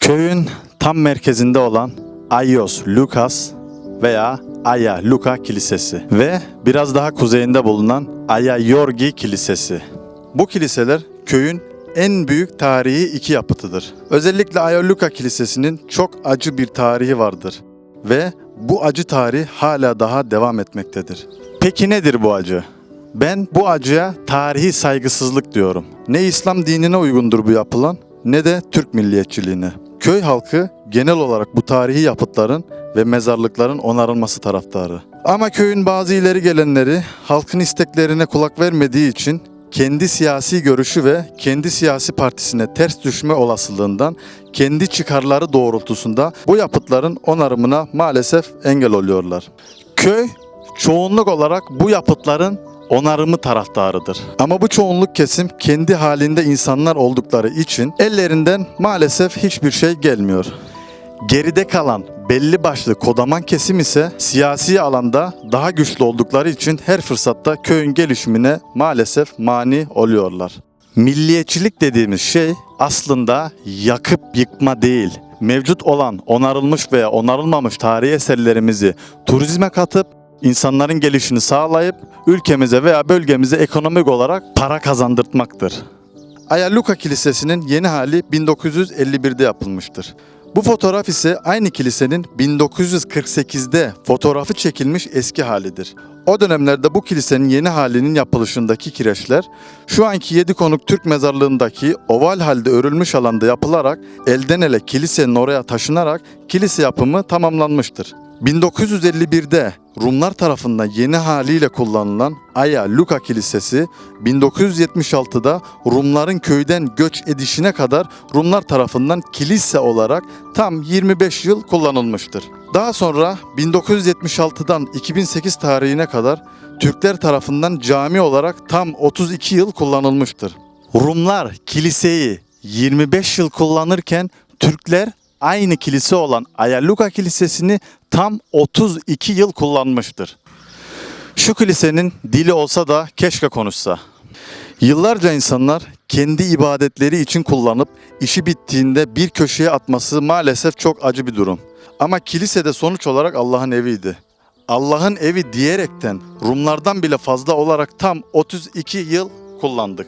Köyün tam merkezinde olan Ayios Lukas veya Aya Luka Kilisesi ve biraz daha kuzeyinde bulunan Aya Yorgi Kilisesi. Bu kiliseler köyün en büyük tarihi iki yapıtıdır. Özellikle Aya Luka Kilisesi'nin çok acı bir tarihi vardır ve bu acı tarih hala daha devam etmektedir. Peki nedir bu acı? Ben bu acıya tarihi saygısızlık diyorum. Ne İslam dinine uygundur bu yapılan ne de Türk milliyetçiliğine. Köy halkı genel olarak bu tarihi yapıtların ve mezarlıkların onarılması taraftarı. Ama köyün bazı ileri gelenleri halkın isteklerine kulak vermediği için kendi siyasi görüşü ve kendi siyasi partisine ters düşme olasılığından kendi çıkarları doğrultusunda bu yapıtların onarımına maalesef engel oluyorlar. Köy çoğunluk olarak bu yapıtların onarımı taraftarıdır. Ama bu çoğunluk kesim kendi halinde insanlar oldukları için ellerinden maalesef hiçbir şey gelmiyor. Geride kalan belli başlı kodaman kesim ise siyasi alanda daha güçlü oldukları için her fırsatta köyün gelişimine maalesef mani oluyorlar. Milliyetçilik dediğimiz şey aslında yakıp yıkma değil, mevcut olan onarılmış veya onarılmamış tarihi eserlerimizi turizme katıp İnsanların gelişini sağlayıp ülkemize veya bölgemize ekonomik olarak para kazandırtmaktır. Aya Luka Kilisesi'nin yeni hali 1951'de yapılmıştır. Bu fotoğraf ise aynı kilisenin 1948'de fotoğrafı çekilmiş eski halidir. O dönemlerde bu kilisenin yeni halinin yapılışındaki kireçler şu anki Yedikonuk Türk mezarlığındaki oval halde örülmüş alanda yapılarak elden ele kilisenin oraya taşınarak kilise yapımı tamamlanmıştır. 1951'de Rumlar tarafından yeni haliyle kullanılan Aya Luka Kilisesi, 1976'da Rumların köyden göç edişine kadar Rumlar tarafından kilise olarak tam 25 yıl kullanılmıştır. Daha sonra 1976'dan 2008 tarihine kadar Türkler tarafından cami olarak tam 32 yıl kullanılmıştır. Rumlar kiliseyi 25 yıl kullanırken Türkler aynı kilise olan Aya Luka Kilisesi'ni tam 32 yıl kullanmıştır. Şu kilisenin dili olsa da keşke konuşsa. Yıllarca insanlar kendi ibadetleri için kullanıp işi bittiğinde bir köşeye atması maalesef çok acı bir durum. Ama kilise de sonuç olarak Allah'ın eviydi. Allah'ın evi diyerekten Rumlardan bile fazla olarak tam 32 yıl kullandık.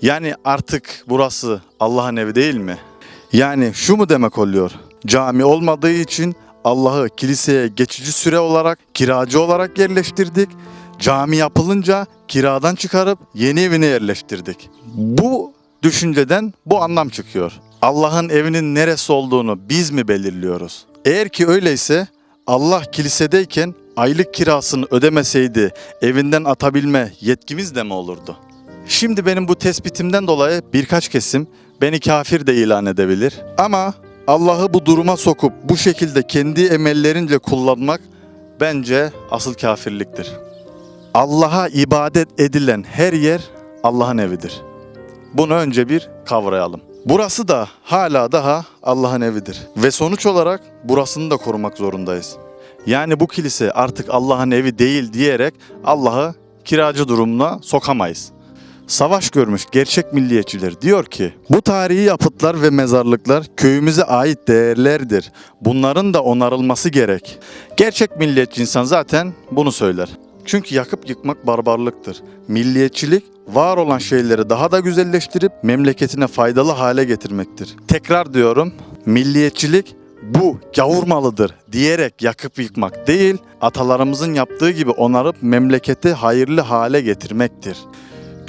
Yani artık burası Allah'ın evi değil mi? Yani şu mu demek oluyor? Cami olmadığı için Allah'ı kiliseye geçici süre olarak, kiracı olarak yerleştirdik. Cami yapılınca kiradan çıkarıp yeni evine yerleştirdik. Bu düşünceden bu anlam çıkıyor. Allah'ın evinin neresi olduğunu biz mi belirliyoruz? Eğer ki öyleyse Allah kilisedeyken aylık kirasını ödemeseydi evinden atabilme yetkimiz de mi olurdu? Şimdi benim bu tespitimden dolayı birkaç kesim beni kafir de ilan edebilir. Ama Allah'ı bu duruma sokup bu şekilde kendi emellerince kullanmak bence asıl kafirliktir. Allah'a ibadet edilen her yer Allah'ın evidir. Bunu önce bir kavrayalım. Burası da hala daha Allah'ın evidir. Ve sonuç olarak burasını da korumak zorundayız. Yani bu kilise artık Allah'ın evi değil diyerek Allah'ı kiracı durumuna sokamayız. Savaş görmüş gerçek milliyetçiler diyor ki, bu tarihi yapıtlar ve mezarlıklar köyümüze ait değerlerdir. Bunların da onarılması gerek. Gerçek milliyetçi insan zaten bunu söyler. Çünkü yakıp yıkmak barbarlıktır. Milliyetçilik var olan şeyleri daha da güzelleştirip memleketine faydalı hale getirmektir. Tekrar diyorum, milliyetçilik bu gavurmalıdır diyerek yakıp yıkmak değil, atalarımızın yaptığı gibi onarıp memleketi hayırlı hale getirmektir.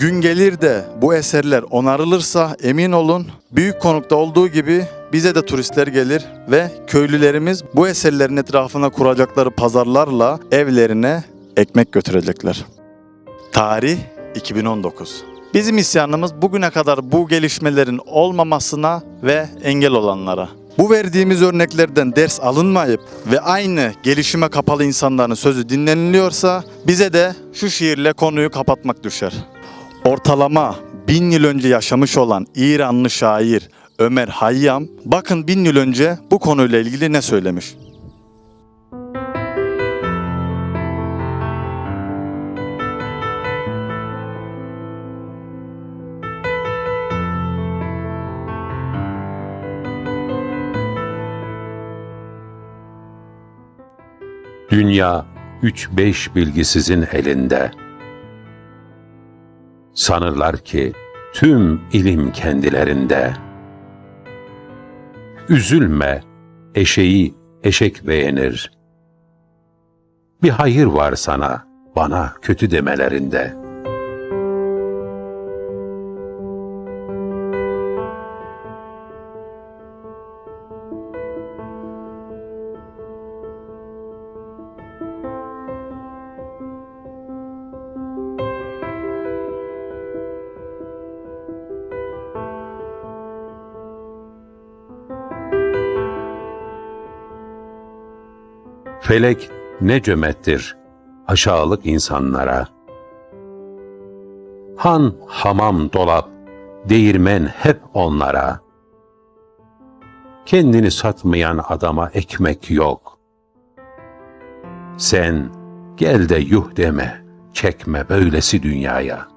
Gün gelir de bu eserler onarılırsa emin olun büyük konukta olduğu gibi bize de turistler gelir ve köylülerimiz bu eserlerin etrafına kuracakları pazarlarla evlerine ekmek götürecekler. Tarih 2019. Bizim isyanımız bugüne kadar bu gelişmelerin olmamasına ve engel olanlara. Bu verdiğimiz örneklerden ders alınmayıp ve aynı gelişime kapalı insanların sözü dinleniliyorsa bize de şu şiirle konuyu kapatmak düşer. Ortalama 1000 yıl önce yaşamış olan İranlı şair Ömer Hayyam, bakın 1000 yıl önce bu konuyla ilgili ne söylemiş? Dünya 3-5 bilgisizin elinde. Sanırlar ki tüm ilim kendilerinde. Üzülme, eşeği eşek beğenir. Bir hayır var sana, bana kötü demelerinde. Felek ne cömerttir aşağılık insanlara. Han, hamam, dolap, değirmen hep onlara. Kendini satmayan adama ekmek yok. Sen gel de yuh deme, çekme böylesi dünyaya.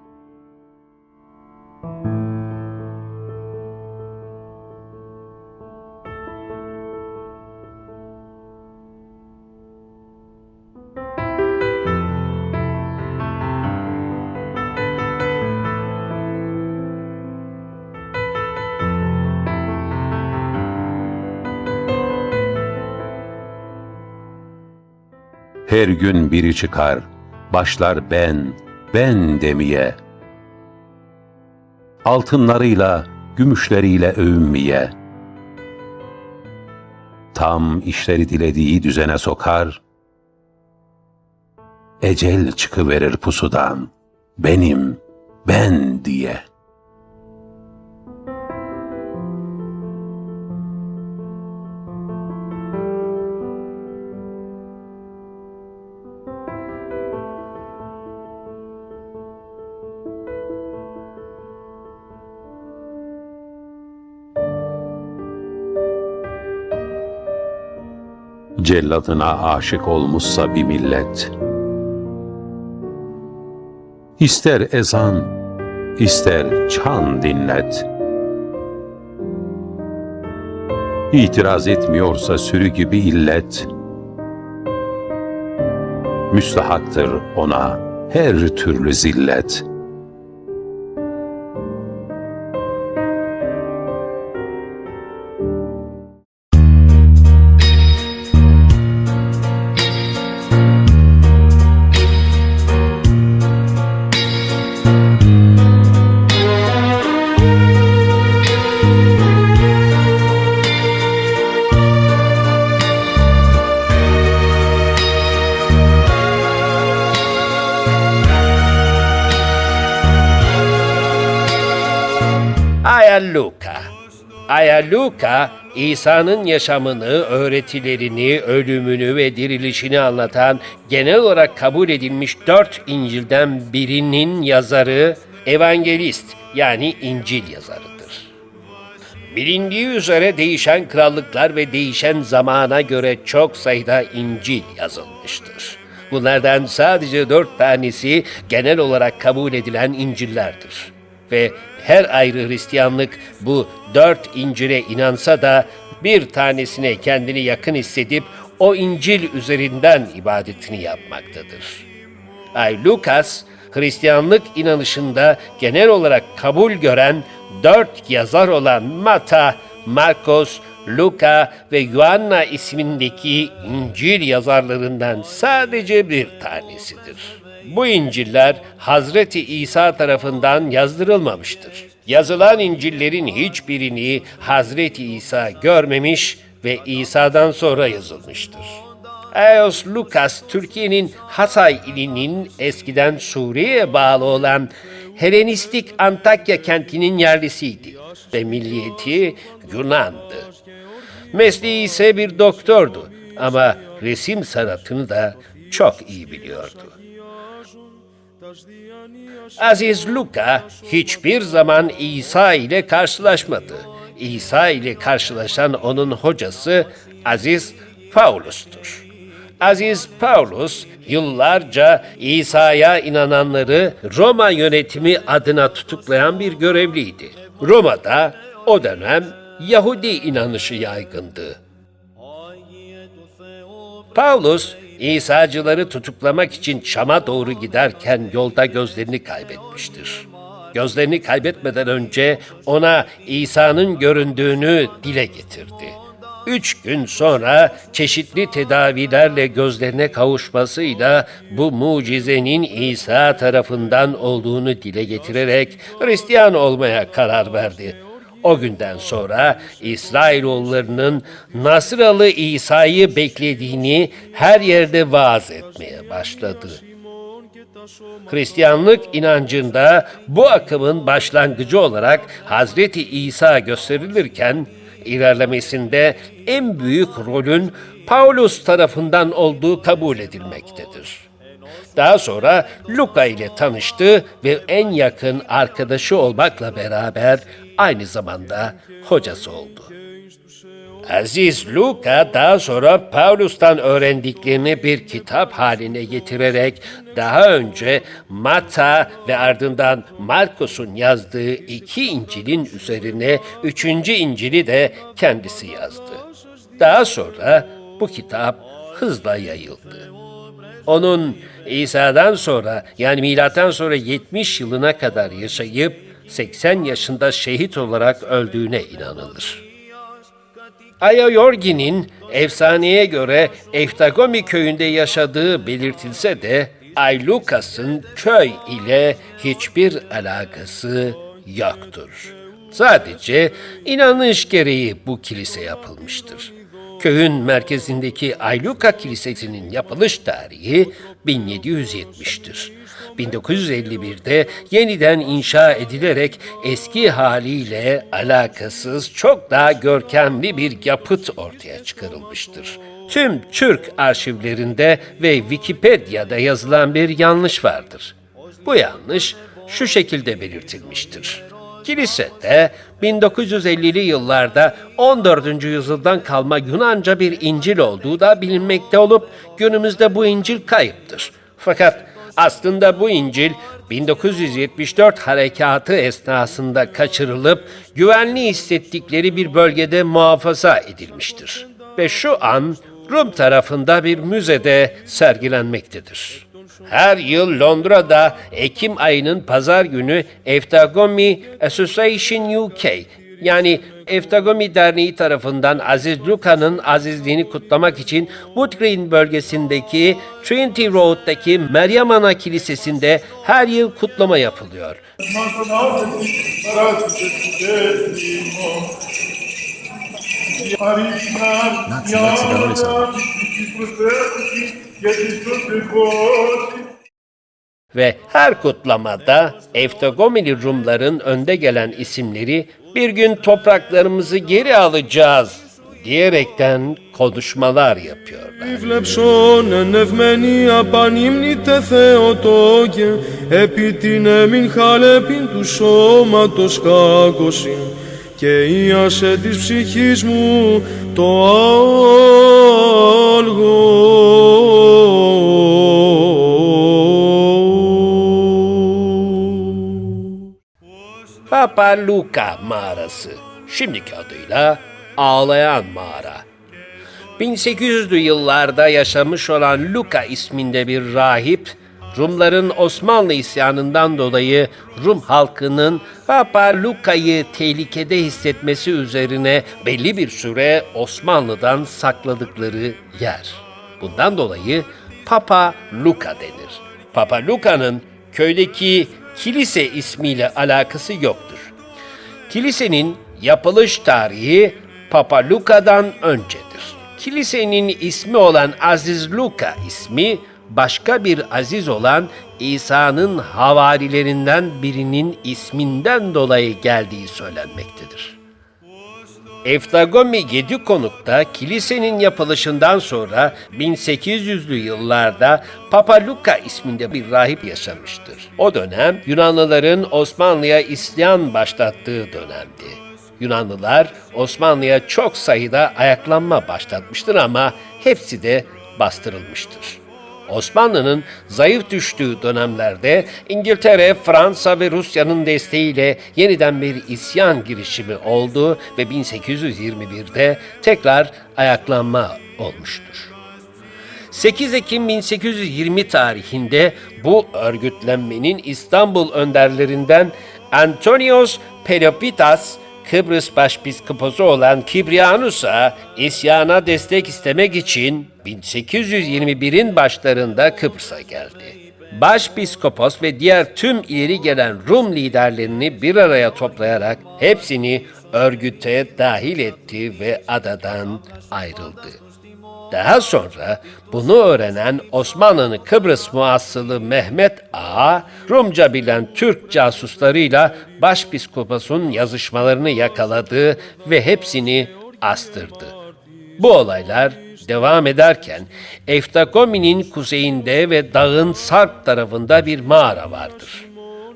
Her gün biri çıkar, başlar ben demeye. Altınlarıyla, gümüşleriyle övünmeye. Tam işleri dilediği düzene sokar, ecel çıkıverir pusudan, ben diye. Celladına aşık olmuşsa bir millet, İster ezan, ister çan dinlet. İtiraz etmiyorsa sürü gibi illet, müstahaktır ona her türlü zillet. Aya Luka, İsa'nın yaşamını, öğretilerini, ölümünü ve dirilişini anlatan genel olarak kabul edilmiş 4 İncil'den birinin yazarı, evangelist yani İncil yazarıdır. Bilindiği üzere değişen krallıklar ve değişen zamana göre çok sayıda İncil yazılmıştır. Bunlardan sadece 4 tanesi genel olarak kabul edilen İncil'lerdir. Ve her ayrı Hristiyanlık bu 4 İncil'e inansa da bir tanesine kendini yakın hissedip o İncil üzerinden ibadetini yapmaktadır. Lukas, Hristiyanlık inanışında genel olarak kabul gören 4 yazar olan Mata, Markos, Luka ve Yuhanna ismindeki İncil yazarlarından sadece bir tanesidir. Bu İncil'ler Hazreti İsa tarafından yazdırılmamıştır. Yazılan İncil'lerin hiçbirini Hazreti İsa görmemiş ve İsa'dan sonra yazılmıştır. Aios Lukas, Türkiye'nin Hatay ilinin eskiden Suriye'ye bağlı olan Helenistik Antakya kentinin yerlisiydi ve milliyeti Yunan'dı. Mesleği ise bir doktordu ama resim sanatını da çok iyi biliyordu. Aziz Luka hiçbir zaman İsa ile karşılaşmadı. İsa ile karşılaşan onun hocası Aziz Paulus'tur. Aziz Paulus yıllarca İsa'ya inananları Roma yönetimi adına tutuklayan bir görevliydi. Roma'da o dönem Yahudi inanışı yaygındı. Paulus İsa'cıları tutuklamak için Şam'a doğru giderken yolda gözlerini kaybetmiştir. Gözlerini kaybetmeden önce ona İsa'nın göründüğünü dile getirdi. 3 gün sonra çeşitli tedavilerle gözlerine kavuşmasıyla bu mucizenin İsa tarafından olduğunu dile getirerek Hristiyan olmaya karar verdi. O günden sonra İsrailoğullarının Nasıralı İsa'yı beklediğini her yerde vaaz etmeye başladı. Hristiyanlık inancında bu akımın başlangıcı olarak Hazreti İsa gösterilirken, ilerlemesinde en büyük rolün Paulus tarafından olduğu kabul edilmektedir. Daha sonra Luka ile tanıştı ve en yakın arkadaşı olmakla beraber aynı zamanda hocası oldu. Aziz Luka daha sonra Paulus'tan öğrendiklerini bir kitap haline getirerek daha önce Matta ve ardından Markus'un yazdığı 2 İncil'in üzerine 3. İncil'i de kendisi yazdı. Daha sonra bu kitap hızla yayıldı. Onun İsa'dan sonra yani milattan sonra 70 yılına kadar yaşayıp 80 yaşında şehit olarak öldüğüne inanılır. Aya Yorgi'nin efsaneye göre Eftagomi köyünde yaşadığı belirtilse de Aylukas'ın köy ile hiçbir alakası yoktur. Sadece inanış gereği bu kilise yapılmıştır. Köyün merkezindeki Ayluka Kilisesi'nin yapılış tarihi 1770'tir. 1951'de yeniden inşa edilerek eski haliyle alakasız çok daha görkemli bir yapıt ortaya çıkarılmıştır. Tüm Türk arşivlerinde ve Wikipedia'da yazılan bir yanlış vardır. Bu yanlış şu şekilde belirtilmiştir. Kilisede 1950'li yıllarda 14. yüzyıldan kalma Yunanca bir İncil olduğu da bilinmekte olup günümüzde bu İncil kayıptır. Fakat aslında bu İncil 1974 harekatı esnasında kaçırılıp güvenli hissettikleri bir bölgede muhafaza edilmiştir. Ve şu an Rum tarafında bir müzede sergilenmektedir. Her yıl Londra'da Ekim ayının pazar günü Eftagomi Association UK yani Eftagomi Derneği tarafından Aziz Luka'nın azizliğini kutlamak için Wood Green bölgesindeki Trinity Road'daki Meryem Ana Kilisesi'nde her yıl kutlama yapılıyor. Ve her kutlamada Eftagomili Rumların önde gelen isimleri bir gün topraklarımızı geri alacağız diyerekten konuşmalar yapıyorlar. Βλεψον ενευμένη απανύμνητε Θεοτόκε, επί την εμήν χαλεπίν του σώματος κάκωσιν, και ίασε της ψυχής μου το άλγο. Papa Luka Mağarası, şimdiki adıyla Ağlayan Mağara. 1800'lü yıllarda yaşamış olan Luka isminde bir rahip, Rumların Osmanlı isyanından dolayı Rum halkının Papa Luka'yı tehlikede hissetmesi üzerine belli bir süre Osmanlı'dan sakladıkları yer. Bundan dolayı Papa Luka denir. Papa Luka'nın köydeki kilise ismiyle alakası yoktur. Kilisenin yapılış tarihi Papa Luka'dan öncedir. Kilisenin ismi olan Aziz Luka ismi başka bir aziz olan İsa'nın havarilerinden birinin isminden dolayı geldiği söylenmektedir. Eftagomi Yedikonuk'ta kilisenin yapılışından sonra 1800'lü yıllarda Papa Luka isminde bir rahip yaşamıştır. O dönem Yunanlıların Osmanlı'ya isyan başlattığı dönemdi. Yunanlılar Osmanlı'ya çok sayıda ayaklanma başlatmıştır ama hepsi de bastırılmıştır. Osmanlı'nın zayıf düştüğü dönemlerde İngiltere, Fransa ve Rusya'nın desteğiyle yeniden bir isyan girişimi oldu ve 1821'de tekrar ayaklanma olmuştur. 8 Ekim 1820 tarihinde bu örgütlenmenin İstanbul önderlerinden Antonios Pelopitas, Kıbrıs Başpiskoposu olan Kiprianus'a isyana destek istemek için 1821'in başlarında Kıbrıs'a geldi. Başpiskopos ve diğer tüm ileri gelen Rum liderlerini bir araya toplayarak hepsini örgüte dahil etti ve adadan ayrıldı. Daha sonra bunu öğrenen Osmanlı'nın Kıbrıs muhasılı Mehmet Ağa, Rumca bilen Türk casuslarıyla Başpiskopos'un yazışmalarını yakaladı ve hepsini astırdı. Bu olaylar devam ederken Eftakomi'nin kuzeyinde ve dağın Sarp tarafında bir mağara vardır.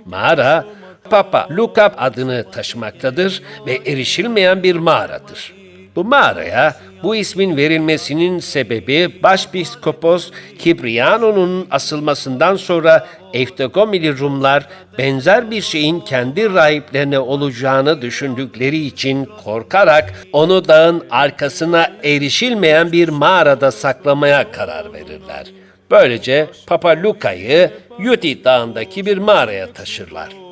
Mağara, Papa Luka adını taşımaktadır ve erişilmeyen bir mağaradır. Bu mağaraya bu ismin verilmesinin sebebi Başpiskopos Kipriano'nun asılmasından sonra Eftakomili Rumlar benzer bir şeyin kendi rahiplerine olacağını düşündükleri için korkarak onu dağın arkasına erişilmeyen bir mağarada saklamaya karar verirler. Böylece Papa Luka'yı Yuti Dağı'ndaki bir mağaraya taşırlar.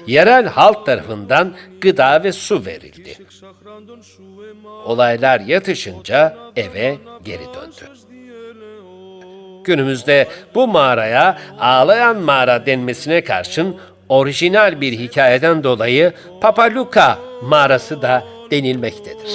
Yerel halk tarafından gıda ve su verildi. Olaylar yatışınca eve geri döndü. Günümüzde bu mağaraya Ağlayan Mağara denmesine karşın orijinal bir hikayeden dolayı Papa Luka mağarası da denilmektedir.